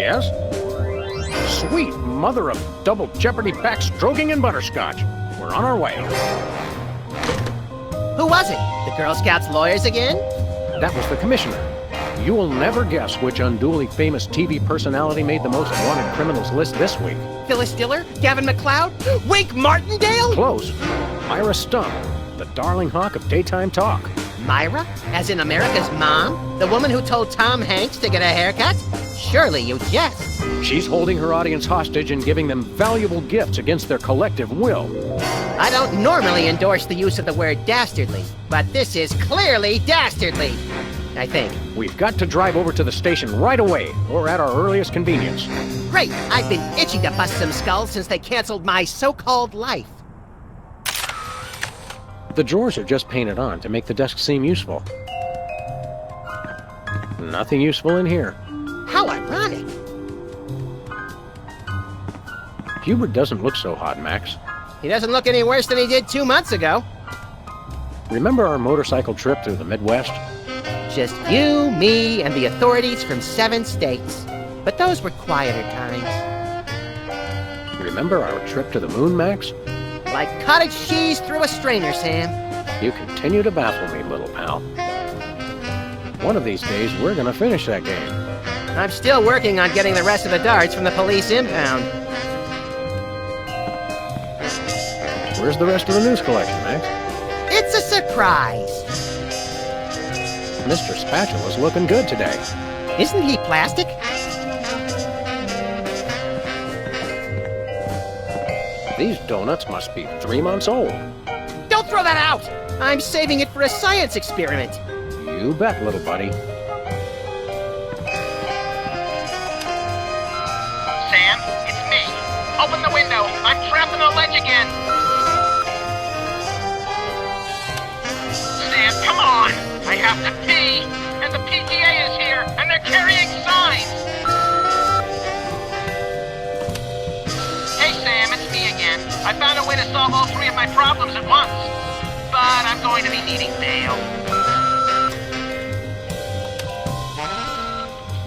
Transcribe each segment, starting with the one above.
Yes? Sweet mother of double jeopardy backstroking and butterscotch. We're on our way. Who was it? The Girl Scouts lawyers again? That was the commissioner. You will never guess which unduly famous TV personality made the most wanted criminals list this week. Phyllis Diller? Gavin McLeod? Wink Martindale? Close. Myra Stump, the darling hawk of daytime talk. Myra? As in America's mom? The woman who told Tom Hanks to get a haircut? Surely you jest. She's holding her audience hostage and giving them valuable gifts against their collective will. I don't normally endorse the use of the word dastardly, but this is clearly dastardly. I think. We've got to drive over to the station right away, or at our earliest convenience. Great! I've been itching to bust some skulls since they canceled my so-called life. The drawers are just painted on to make the desk seem useful. Nothing useful in here. How ironic! Hubert doesn't look so hot, Max. He doesn't look any worse than he did 2 months ago. Remember our motorcycle trip through the Midwest? Just you, me, and the authorities from 7 states. But those were quieter times. Remember our trip to the moon, Max? Like cottage cheese through a strainer, Sam. You continue to baffle me, little pal. One of these days, we're gonna finish that game. I'm still working on getting the rest of the darts from the police impound. Where's the rest of the news collection, Max? It's a surprise. Mr. Spatula's looking good today. Isn't he plastic? These donuts must be 3 months old. Don't throw that out! I'm saving it for a science experiment. You bet, little buddy. Sam, it's me. Open the window. I'm trapped on a ledge again. Sam, come on. I have to pee. And the PTA is here, and they're carrying signs. Hey, Sam, it's me again. I found a way to solve all 3 of my problems at once. But I'm going to be needing bail.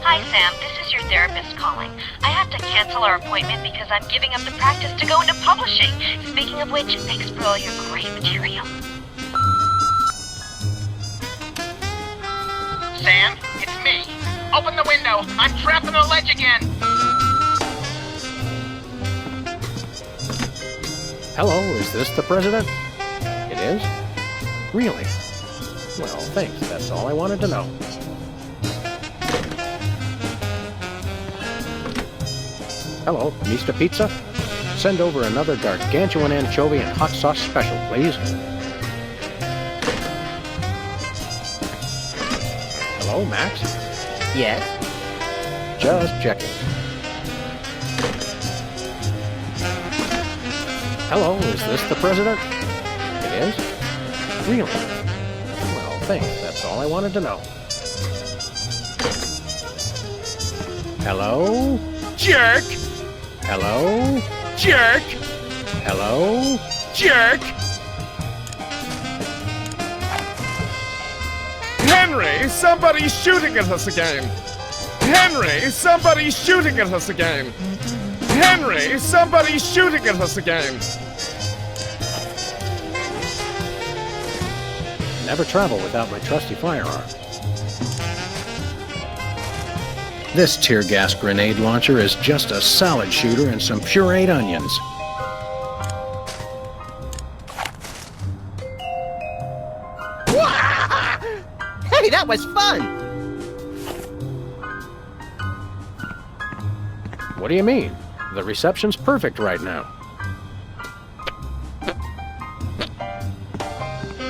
Hi, Sam. This is your therapist calling. I have to cancel our appointment because I'm giving up the practice to go into publishing. Speaking of which, thanks for all your great material. Sam, it's me. Open the window. I'm trapped on a ledge again. Hello, is this the president? It is? Really? Well, thanks. That's all I wanted to know. Hello, Mr. Pizza? Send over another gargantuan anchovy and hot sauce special, please. Hello, Max? Yes? Just checking. Hello, is this the president? It is? Really? Well, thanks. That's all I wanted to know. Hello? Jerk! Hello? Jerk! Hello? Jerk! Henry, somebody's shooting at us again! Henry, somebody's shooting at us again! Henry, somebody's shooting at us again! Never travel without my trusty firearm. This tear gas grenade launcher is just a salad shooter and some pureed onions. Hey, that was fun! What do you mean? The reception's perfect right now.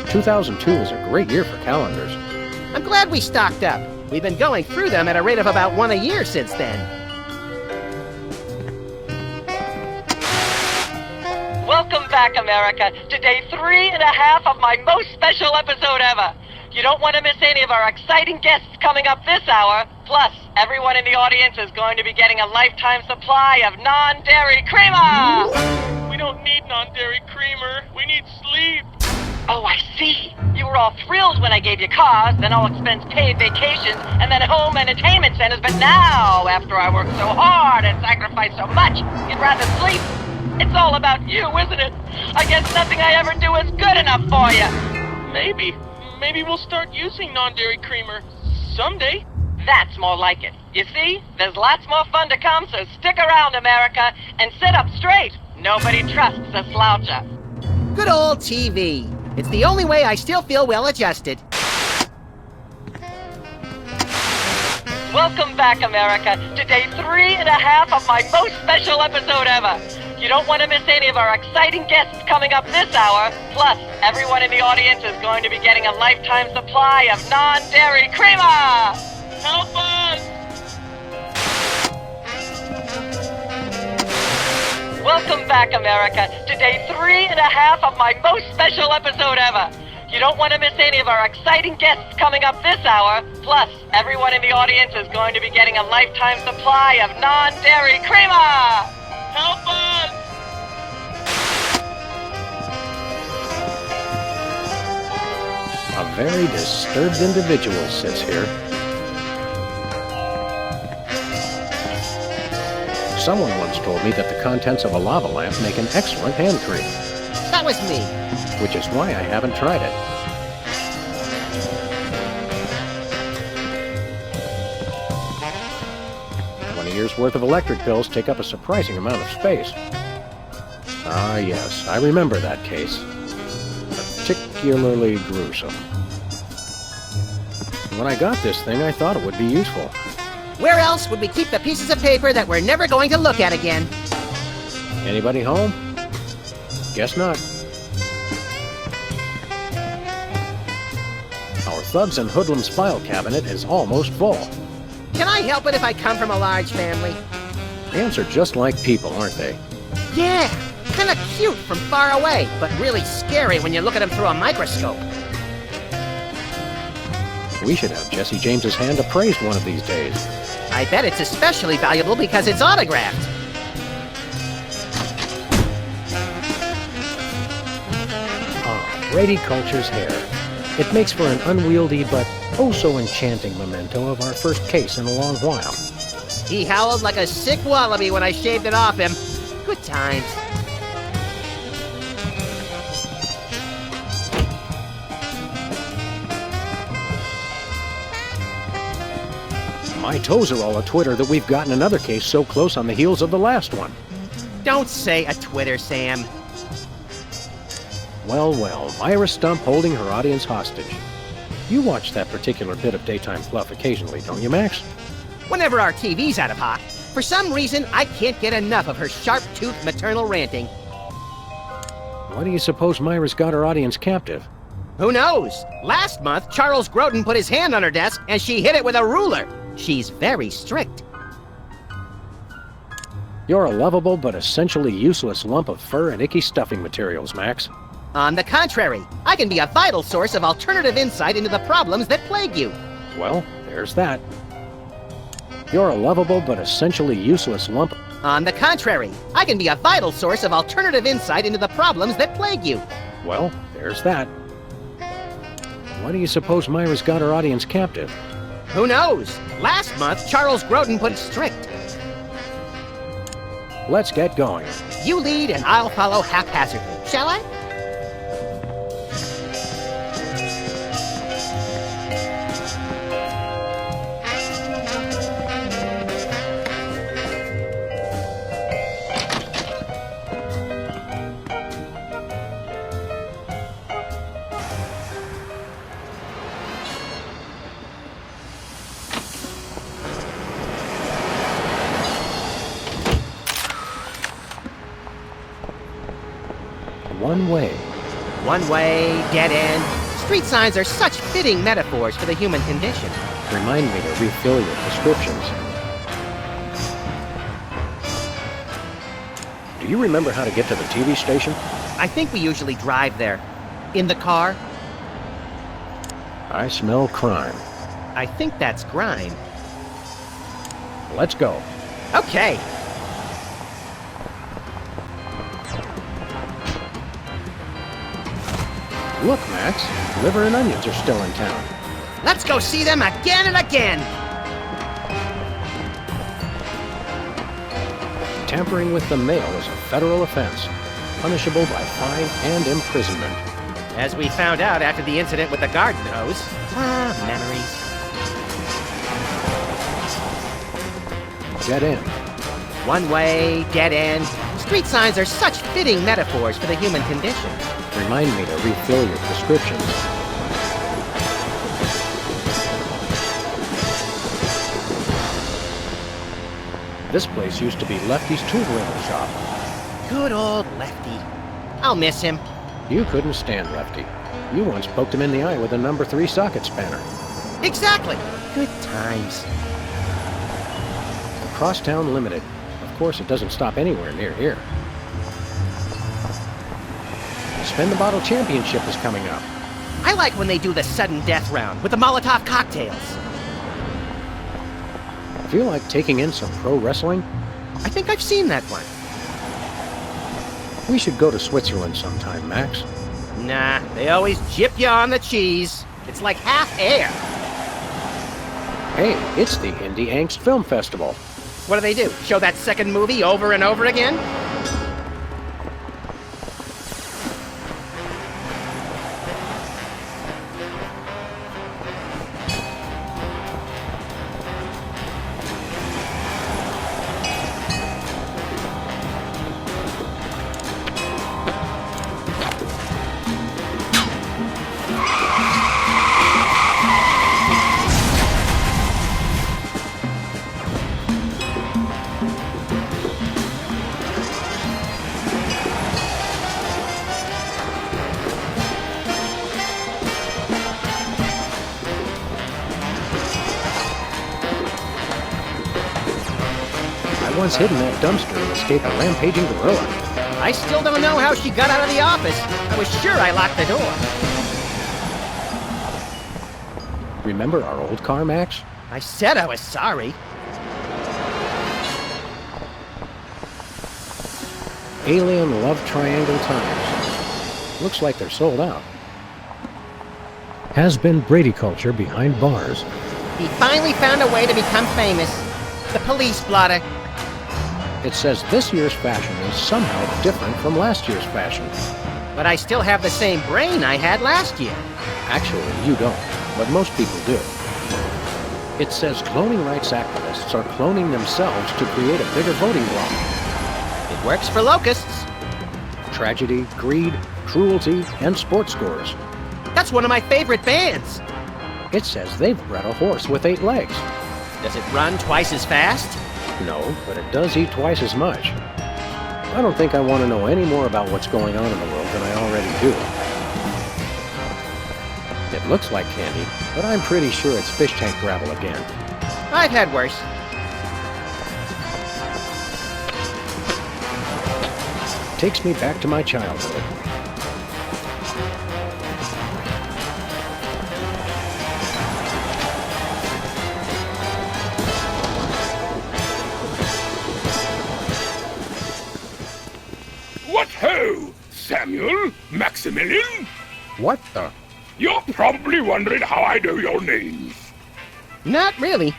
2002 was a great year for calendars. I'm glad we stocked up. We've been going through them at a rate of about 1 a year since then. Welcome back, America, to day 3.5 of my most special episode ever. You don't want to miss any of our exciting guests coming up this hour. Plus, everyone in the audience is going to be getting a lifetime supply of non-dairy creamer! We don't need non-dairy creamer. We need sleep. Oh, I see. You were were all thrilled when I gave you cars, then all expense paid vacations, and then home entertainment centers, but now, after I worked so hard and sacrificed so much, you'd rather sleep? It's all about you, isn't it? I guess nothing I ever do is good enough for you. Maybe we'll start using non-dairy creamer someday. That's more like it. You see, there's lots more fun to come, so stick around, America, and sit up straight. Nobody trusts a sloucher. Good old TV. It's the only way I still feel well adjusted. Welcome back, America, to day 3.5 of my most special episode ever. You don't want to miss any of our exciting guests coming up this hour. Plus, everyone in the audience is going to be getting a lifetime supply of non-dairy creamer! Help us! Welcome back, America, to day 3.5 of my most special episode ever. You don't want to miss any of our exciting guests coming up this hour. Plus, everyone in the audience is going to be getting a lifetime supply of non-dairy creamer! Help us! A very disturbed individual sits here. Someone once told me that the contents of a lava lamp make an excellent hand cream, That was me. which is why I haven't tried it. $20 years' worth of electric bills take up a surprising amount of space. Ah, yes, I remember that case. Particularly gruesome. When I got this thing, I thought it would be useful. Where else would we keep the pieces of paper that we're never going to look at again? Anybody home? Guess not. Our thugs and hoodlums file cabinet is almost full. Can I help it if I come from a large family? Ants are just like people, aren't they? Yeah, kinda cute from far away, but really scary when you look at them through a microscope. We should have Jesse James's hand appraised one of these days. I bet it's especially valuable because it's autographed. Ah, Brady Culture's hair. It makes for an unwieldy but oh so enchanting memento of our first case in a long while. He howled like a sick wallaby when I shaved it off him. Good times. My toes are all a-twitter that we've gotten another case so close on the heels of the last one. Don't say a Twitter, Sam. Well, well, Myra Stump holding her audience hostage. You watch that particular bit of daytime fluff occasionally, don't you, Max? Whenever our TV's out of hock, for some reason I can't get enough of her sharp-toothed maternal ranting. Why do you suppose Myra's got her audience captive? Who knows? Last month, Charles Grodin put his hand on her desk and she hit it with a ruler. She's very strict. You're a lovable but essentially useless lump of fur and icky stuffing materials, Max. On the contrary, I can be a vital source of alternative insight into the problems that plague you. Well, there's that. You're a lovable but essentially useless lump. On the contrary, I can be a vital source of alternative insight into the problems that plague you. Well, there's that. Why do you suppose Myra's got her audience captive? Who knows? Last month, Charles Grodin put it strict. Let's get going. You lead and I'll follow haphazardly, shall I? One way. One way, dead end. Street signs are such fitting metaphors for the human condition. Remind me to refill your prescriptions. Do you remember how to get to the TV station? I think we usually drive there. In the car? I smell crime. I think that's grime. Let's go. Okay. Look, Max, liver and onions are still in town. Let's go see them again and again! Tampering with the mail is a federal offense, punishable by fine and imprisonment. As we found out after the incident with the garden hose. Ah, memories. Dead end. One way, dead end. Street signs are such fitting metaphors for the human condition. Remind me to refill your prescriptions. This place used to be Lefty's tool rental shop. Good old Lefty. I'll miss him. You couldn't stand Lefty. You once poked him in the eye with a number 3 socket spanner. Exactly. Good times. Crosstown Limited. Of course, it doesn't stop anywhere near here. Spin the Bottle Championship is coming up. I like when they do the sudden death round with the Molotov cocktails. Feel like taking in some pro wrestling? I think I've seen that one. We should go to Switzerland sometime, Max. Nah, they always jip you on the cheese. It's like half air. Hey, it's the Indie Angst Film Festival. What do they do? Show that second movie over and over again? I once hid in that dumpster and escaped a rampaging gorilla. I still don't know how she got out of the office. I was sure I locked the door. Remember our old car, Max? I said I was sorry. Alien Love Triangle tires. Looks like they're sold out. Has been Brady culture behind bars. He finally found a way to become famous. The police blotter. It says this year's fashion is somehow different from last year's fashion. But I still have the same brain I had last year. Actually, you don't, but most people do. It says cloning rights activists are cloning themselves to create a bigger voting bloc. It works for locusts. Tragedy, greed, cruelty, and sports scores. That's one of my favorite bands. It says they've bred a horse with 8 legs. Does it run twice as fast? No, but it does eat twice as much. I don't think I want to know any more about what's going on in the world than I already do. It looks like candy, but I'm pretty sure it's fish tank gravel again. I've had worse. Takes me back to my childhood. What ho, Samuel, Maximilian? What the? You're probably wondering how I know your names. Not really.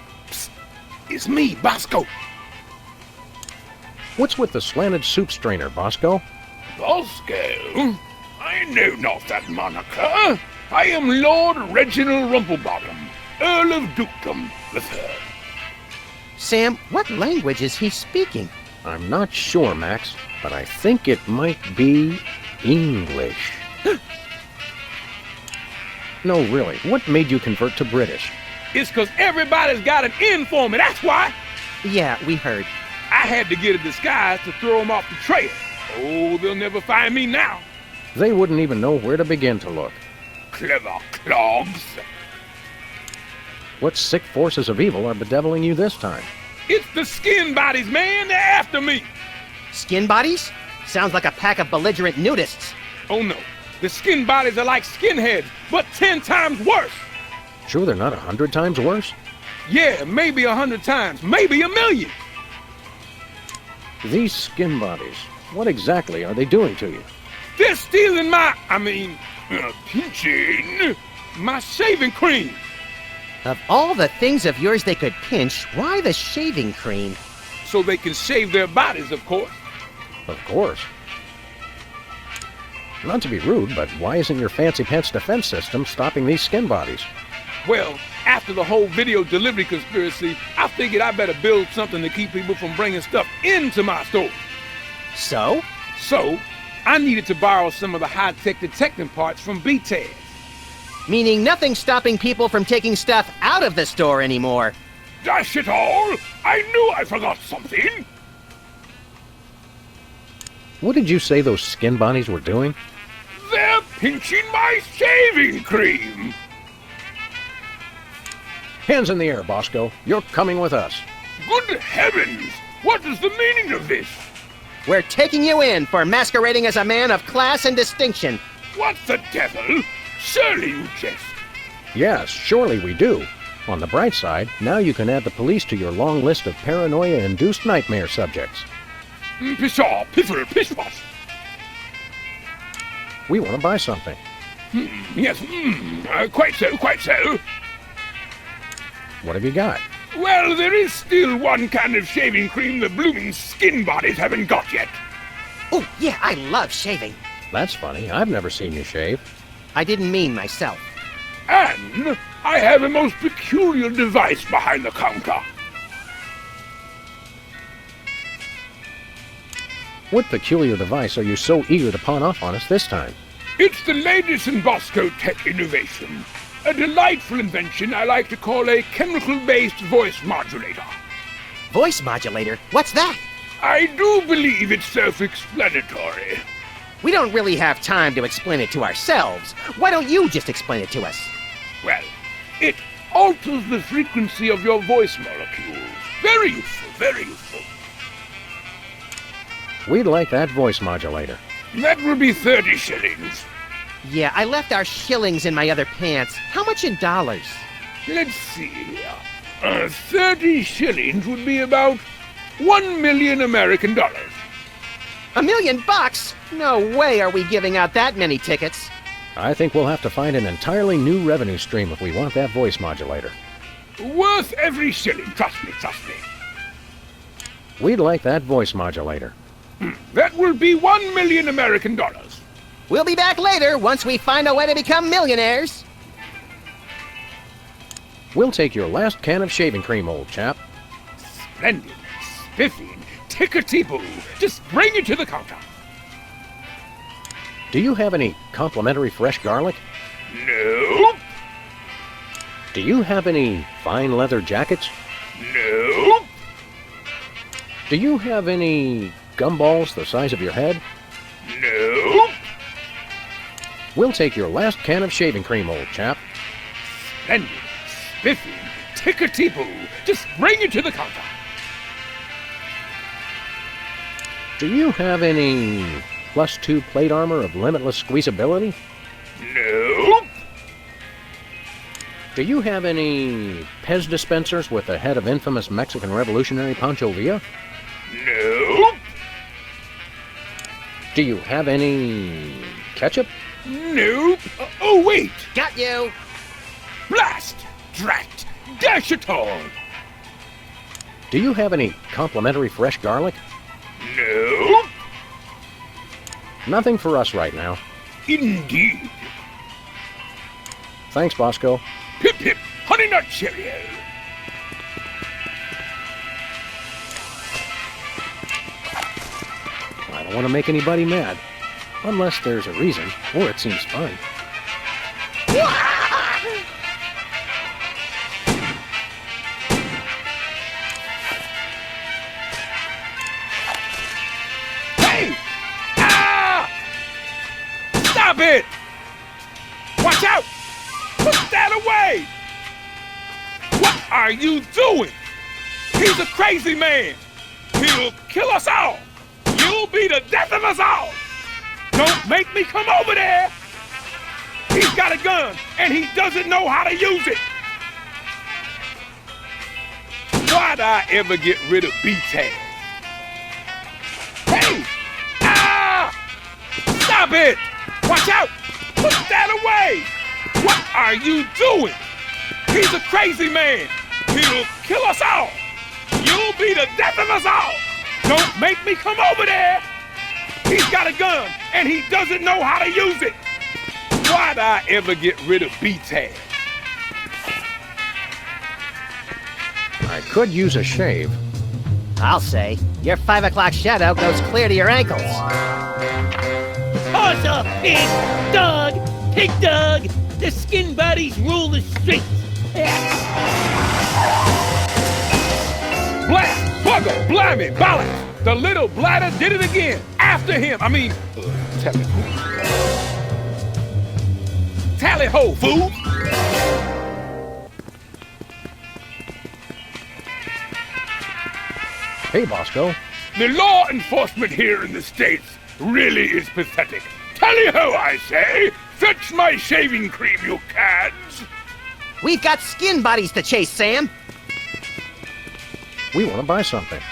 It's me, Bosco. What's with the slanted soup strainer, Bosco? Bosco? I know not that moniker. I am Lord Reginald Rumplebottom, Earl of Dukedom the Third. Sam, what language is he speaking? I'm not sure, Max, but I think it might be English. No, really, what made you convert to British? It's 'cause everybody's got an in for me, that's why. Yeah, we heard. I had to get a disguise to throw them off the trail. Oh, they'll never find me now. They wouldn't even know where to begin to look. Clever clogs. What sick forces of evil are bedeviling you this time? It's the skin bodies, man. They're after me. Skin bodies? Sounds like a pack of belligerent nudists. Oh, no. The skin bodies are like skinheads, but 10 times worse. Sure they're not 100 times worse? Yeah, maybe 100 times, maybe 1,000,000. These skin bodies, what exactly are they doing to you? They're stealing my, Pinching my shaving cream. Of all the things of yours they could pinch, why the shaving cream? So they can shave their bodies, of course. Of course. Not to be rude, but why isn't your fancy pants defense system stopping these skin bodies? Well, after the whole video delivery conspiracy, I figured I better build something to keep people from bringing stuff into my store. So? So, I needed to borrow some of the high-tech detecting parts from BTED. Meaning nothing's stopping people from taking stuff out of the store anymore. Dash it all! I knew I forgot something! What did you say those skin bodies were doing? They're pinching my shaving cream! Hands in the air, Bosco. You're coming with us. Good heavens! What is the meaning of this? We're taking you in for masquerading as a man of class and distinction. What the devil? Surely you jest. Yes, surely we do. On the bright side, now you can add the police to your long list of paranoia-induced nightmare subjects. Pshaw, piffle, pish-posh. We want to buy something. Yes, quite so, quite so. What have you got? Well, there is still one kind of shaving cream the blooming skin bodies haven't got yet. Oh, yeah, I love shaving. That's funny. I've never seen you shave. I didn't mean myself. And I have a most peculiar device behind the counter. What peculiar device are you so eager to pawn off on us this time? It's the latest in Bosco tech innovation. A delightful invention I like to call a chemical-based voice modulator. Voice modulator? What's that? I do believe it's self-explanatory. We don't really have time to explain it to ourselves. Why don't you just explain it to us? Well, it alters the frequency of your voice molecules. Very useful, very useful. We'd like that voice modulator. That will be 30 shillings. Yeah, I left our shillings in my other pants. How much in dollars? Let's see here. 30 shillings would be about 1 million American dollars. $1 million? No way are we giving out that many tickets. I think we'll have to find an entirely new revenue stream if we want that voice modulator. Worth every shilling, trust me, trust me. We'd like that voice modulator. That will be 1 million American dollars. We'll be back later once we find a way to become millionaires. We'll take your last can of shaving cream, old chap. Splendid, spiffing, tickety-boo. Just bring it to the counter. Do you have any complimentary fresh garlic? Nope. Do you have any fine leather jackets? Nope. Do you have any gumballs the size of your head? Nope. We'll take your last can of shaving cream, old chap. Splendid, spiffing, tickety-boo. Just bring it to the counter. Do you have any +2 plate armor of limitless squeezability? Nope. Do you have any Pez dispensers with the head of infamous Mexican revolutionary Pancho Villa? Nope. Do you have any ketchup? Nope. Oh, wait. Got you. Blast! Drat! Dash it all! Do you have any complimentary fresh garlic? Nope. Nothing for us right now. Indeed. Thanks, Bosco. Hip hip, honey nut Cheerio. I don't want to make anybody mad. Unless there's a reason, or it seems fun. Hey! Ah! Stop it! Watch out! Put that away! What are you doing? He's a crazy man. He'll kill us all. You'll be the death of us all. Don't make me come over there. He's got a gun, and he doesn't know how to use it. Why'd I ever get rid of BTED? Hey! Ah! Stop it! Watch out! Put that away! What are you doing? He's a crazy man. He'll kill us all. You'll be the death of us all. Don't make me come over there. He's got a gun, and he doesn't know how to use it. Why'd I ever get rid of B-Tag? I could use a shave. I'll say. Your 5 o'clock shadow goes clear to your ankles. Awesome! Pig dog! Pig dog! The skin bodies rule the streets! Blast! Bugger! Blimey! Bollocks! The little bladder did it again! After him! Tally ho, fool! Hey, Bosco. The law enforcement here in the States really is pathetic. Tally ho, I say! Fetch my shaving cream, you cads! We've got skin bodies to chase, Sam. We want to buy something.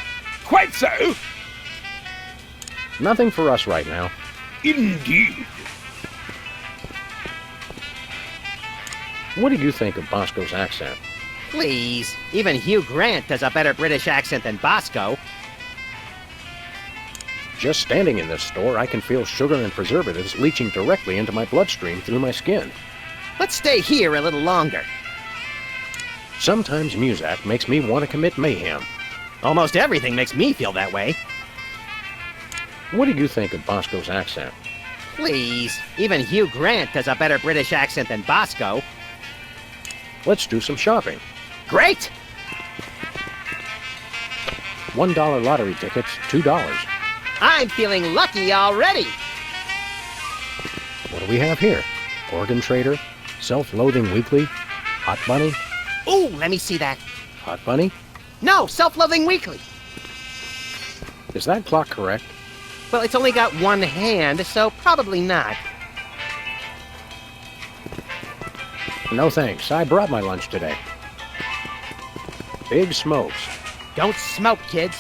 Quite so. Nothing for us right now. Indeed. What do you think of Bosco's accent? Please. Even Hugh Grant does a better British accent than Bosco. Just standing in this store, I can feel sugar and preservatives leaching directly into my bloodstream through my skin. Let's stay here a little longer. Sometimes Muzak makes me want to commit mayhem. Almost everything makes me feel that way. What do you think of Bosco's accent? Please. Even Hugh Grant does a better British accent than Bosco. Let's do some shopping. Great! $1 lottery tickets, $2. I'm feeling lucky already. What do we have here? Organ Trader, Self-Loathing Weekly, Hot Bunny. Ooh, let me see that. Hot Bunny? No, Self-Loathing Weekly. Is that clock correct? Well, it's only got one hand, so probably not. No thanks, I brought my lunch today. Big Smokes. Don't smoke, kids.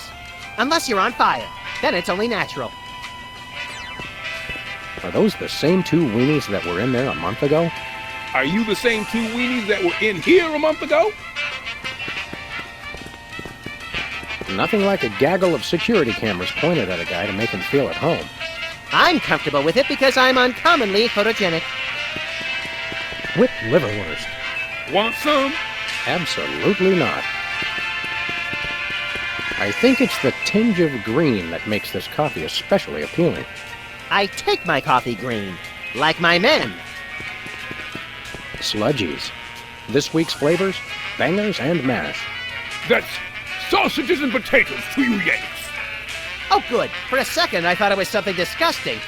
Unless you're on fire. Then it's only natural. Are those the same 2 weenies that were in there a month ago? Are you the same 2 weenies that were in here a month ago? Nothing like a gaggle of security cameras pointed at a guy to make him feel at home. I'm comfortable with it because I'm uncommonly photogenic. Whipped liverwurst. Want some? Absolutely not. I think it's the tinge of green that makes this coffee especially appealing. I take my coffee green, like my men. Sludgies. This week's flavors, bangers and mash. That's sausages and potatoes to you Yanks. Oh, good. For a second, I thought it was something disgusting.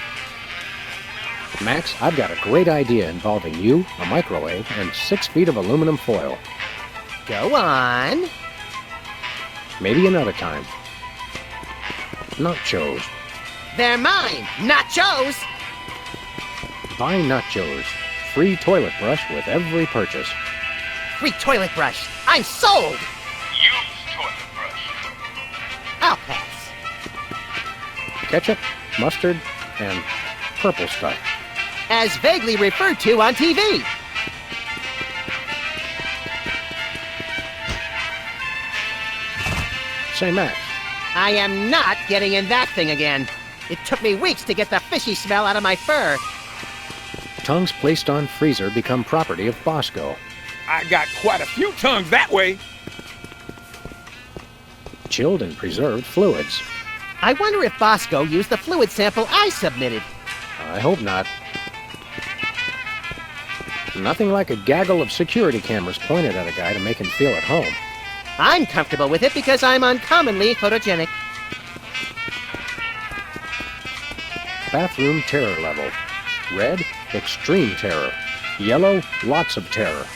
Max, I've got a great idea involving you, a microwave, and 6 feet of aluminum foil. Go on. Maybe another time. Nachos. They're mine, nachos. Buy nachos. Free toilet brush with every purchase. Free toilet brush. I'm sold. Use toilet brush. I'll pass. Ketchup, mustard, and purple stuff. As vaguely referred to on TV. Say, Max, I am not getting in that thing again. It took me weeks to get the fishy smell out of my fur. tongues placed on freezer become property of Bosco. I got quite a few tongues that way. Chilled and preserved fluids. I wonder if Bosco used the fluid sample I submitted. I hope not. Nothing like a gaggle of security cameras pointed at a guy to make him feel at home. I'm comfortable with it because I'm uncommonly photogenic. Bathroom terror level. Red, extreme terror. Yellow, lots of terror.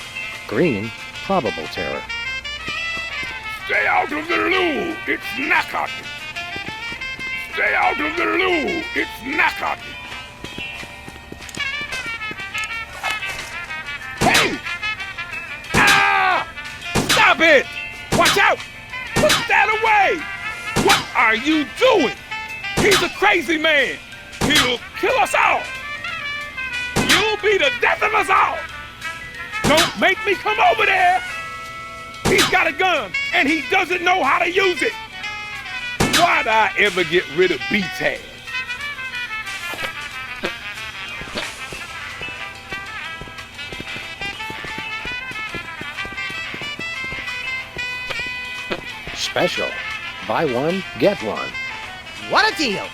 Green, probable terror. Stay out of the loo, it's knackered. Stay out of the loo, it's knackered. Hey! Ah! Stop it! Watch out! Put that away! What are you doing? He's a crazy man. He'll kill us all. You'll be be the death of us all. Don't make me come over there. He's got a gun, and he doesn't know how to use it. Why'd I ever get rid of B-Tag? Special. Buy one, get one. What a deal!